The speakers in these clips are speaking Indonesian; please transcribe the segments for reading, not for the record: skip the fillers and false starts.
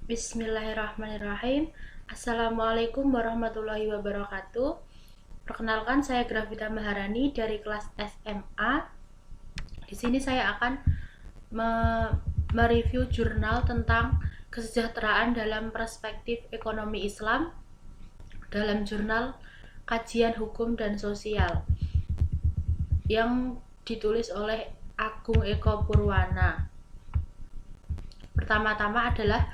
Bismillahirrahmanirrahim. Assalamualaikum warahmatullahi wabarakatuh. Perkenalkan, saya Grafita Maharani dari kelas SMA. Di sini saya akan mereview jurnal tentang kesejahteraan dalam perspektif ekonomi Islam dalam jurnal Kajian Hukum dan Sosial yang ditulis oleh Agung Eko Purwana. Pertama-tama adalah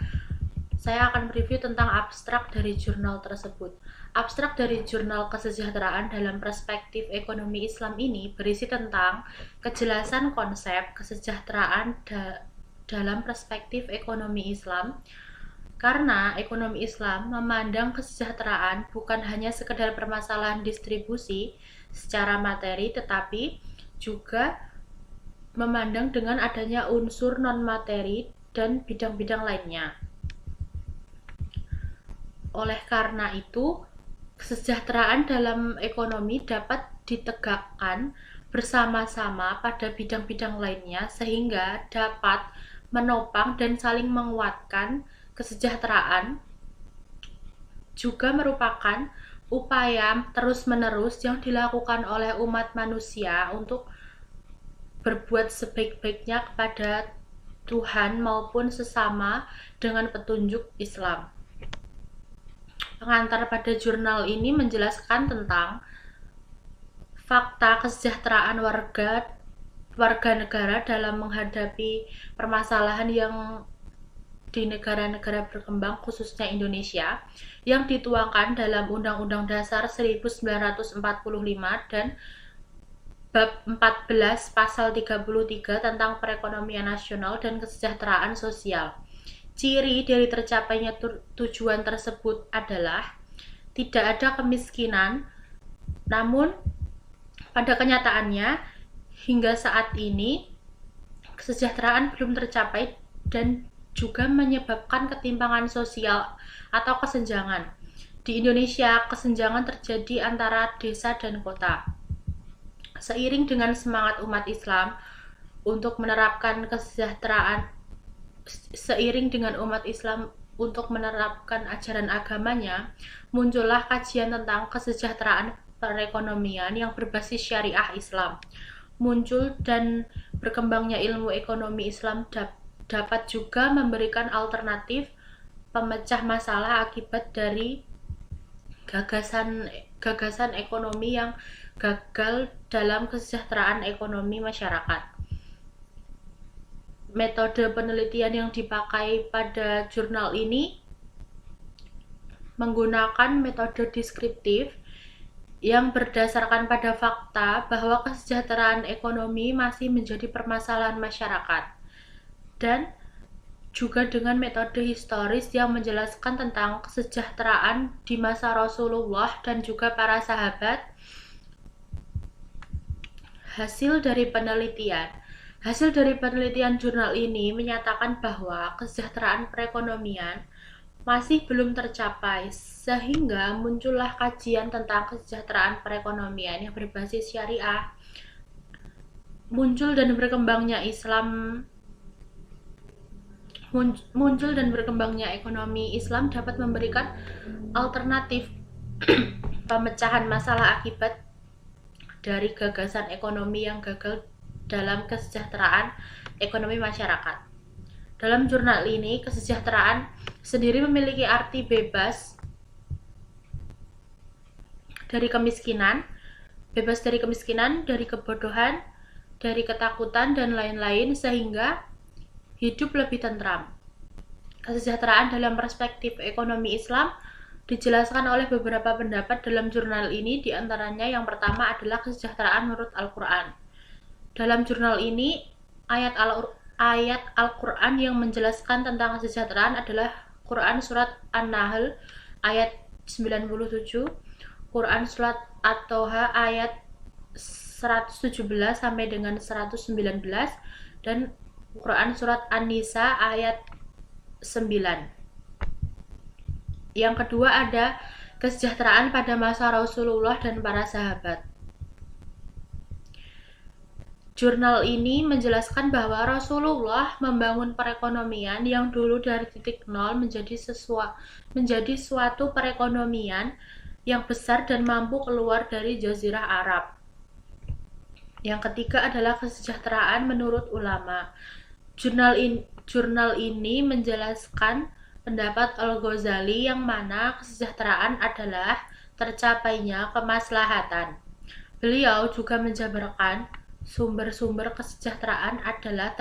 saya akan mereview tentang abstrak dari jurnal tersebut. Abstrak dari jurnal kesejahteraan dalam perspektif ekonomi Islam ini berisi tentang kejelasan konsep kesejahteraan dalam perspektif ekonomi Islam, karena ekonomi Islam memandang kesejahteraan bukan hanya sekedar permasalahan distribusi secara materi, tetapi juga memandang dengan adanya unsur non-materi dan bidang-bidang lainnya. Oleh karena itu, kesejahteraan dalam ekonomi dapat ditegakkan bersama-sama pada bidang-bidang lainnya sehingga dapat menopang dan saling menguatkan. Kesejahteraan juga merupakan upaya terus-menerus yang dilakukan oleh umat manusia untuk berbuat sebaik-baiknya kepada Tuhan maupun sesama dengan petunjuk Islam. Pengantar pada jurnal ini menjelaskan tentang fakta kesejahteraan warga negara dalam menghadapi permasalahan yang di negara-negara berkembang, khususnya Indonesia, yang dituangkan dalam Undang-Undang Dasar 1945 dan Bab 14 Pasal 33 tentang perekonomian nasional dan kesejahteraan sosial. Ciri dari tercapainya tujuan tersebut adalah tidak ada kemiskinan, namun pada kenyataannya hingga saat ini kesejahteraan belum tercapai dan juga menyebabkan ketimpangan sosial atau kesenjangan. Di Indonesia, kesenjangan terjadi antara desa dan kota. Seiring dengan semangat umat Islam untuk menerapkan ajaran agamanya, muncullah kajian tentang kesejahteraan perekonomian yang berbasis syariah Islam. Muncul dan berkembangnya ilmu ekonomi Islam dapat juga memberikan alternatif pemecah masalah akibat dari gagasan ekonomi yang gagal dalam kesejahteraan ekonomi masyarakat. Metode penelitian yang dipakai pada jurnal ini menggunakan metode deskriptif yang berdasarkan pada fakta bahwa kesejahteraan ekonomi masih menjadi permasalahan masyarakat, dan juga dengan metode historis yang menjelaskan tentang kesejahteraan di masa Rasulullah dan juga para sahabat. Hasil dari penelitian jurnal ini menyatakan bahwa kesejahteraan perekonomian masih belum tercapai, sehingga muncullah kajian tentang kesejahteraan perekonomian yang berbasis syariah. Muncul dan berkembangnya ekonomi Islam dapat memberikan alternatif pemecahan masalah akibat dari gagasan ekonomi yang gagal dalam kesejahteraan ekonomi masyarakat. Dalam jurnal ini, kesejahteraan sendiri memiliki arti bebas dari kemiskinan, dari kebodohan, dari ketakutan, dan lain-lain, sehingga hidup lebih tentram. Kesejahteraan dalam perspektif ekonomi Islam dijelaskan oleh beberapa pendapat dalam jurnal ini, diantaranya yang pertama adalah kesejahteraan menurut Al-Quran. Dalam jurnal ini, ayat Al-Quran yang menjelaskan tentang kesejahteraan adalah Quran Surat An-Nahl ayat 97, Quran Surat At-Toha ayat 117 sampai dengan 119, dan Quran Surat An-Nisa ayat 9. Yang kedua ada kesejahteraan pada masa Rasulullah dan para sahabat. Jurnal ini menjelaskan bahwa Rasulullah membangun perekonomian yang dulu dari titik nol menjadi suatu perekonomian yang besar dan mampu keluar dari Jazirah Arab. Yang ketiga adalah kesejahteraan menurut ulama. Jurnal ini menjelaskan pendapat Al-Ghazali yang mana kesejahteraan adalah tercapainya kemaslahatan. Beliau juga menjabarkan sumber-sumber kesejahteraan adalah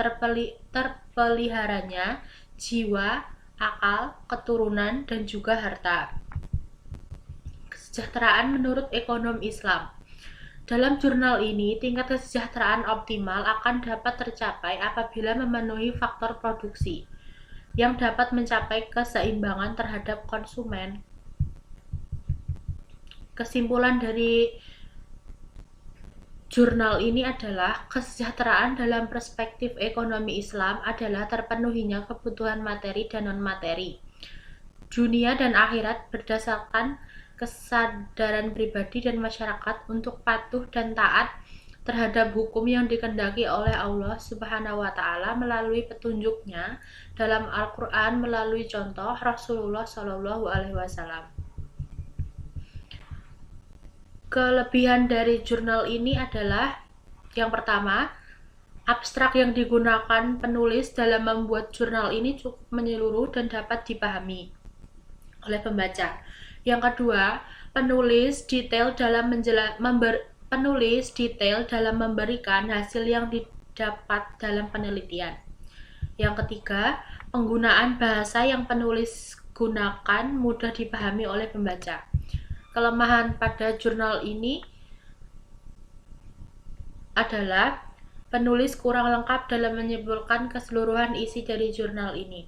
terpeliharanya jiwa, akal, keturunan, dan juga harta. Kesejahteraan menurut ekonom Islam. Dalam jurnal ini, tingkat kesejahteraan optimal akan dapat tercapai apabila memenuhi faktor produksi yang dapat mencapai keseimbangan terhadap konsumen. Kesimpulan dari jurnal ini adalah kesejahteraan dalam perspektif ekonomi Islam adalah terpenuhinya kebutuhan materi dan non-materi, dunia dan akhirat berdasarkan kesadaran pribadi dan masyarakat untuk patuh dan taat terhadap hukum yang dikehendaki oleh Allah Subhanahu wa Ta'ala melalui petunjuknya dalam Al-Quran melalui contoh Rasulullah Shallallahu Alaihi Wasallam. Kelebihan dari jurnal ini adalah yang pertama, abstrak yang digunakan penulis dalam membuat jurnal ini cukup menyeluruh dan dapat dipahami oleh pembaca. Yang kedua, penulis detail dalam memberikan hasil yang didapat dalam penelitian. Yang ketiga, penggunaan bahasa yang penulis gunakan mudah dipahami oleh pembaca. Kelemahan pada jurnal ini adalah penulis kurang lengkap dalam menyimpulkan keseluruhan isi dari jurnal ini.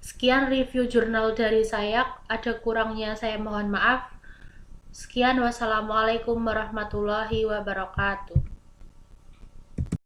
Sekian review jurnal dari saya, ada kurangnya saya mohon maaf. Sekian, wassalamualaikum warahmatullahi wabarakatuh.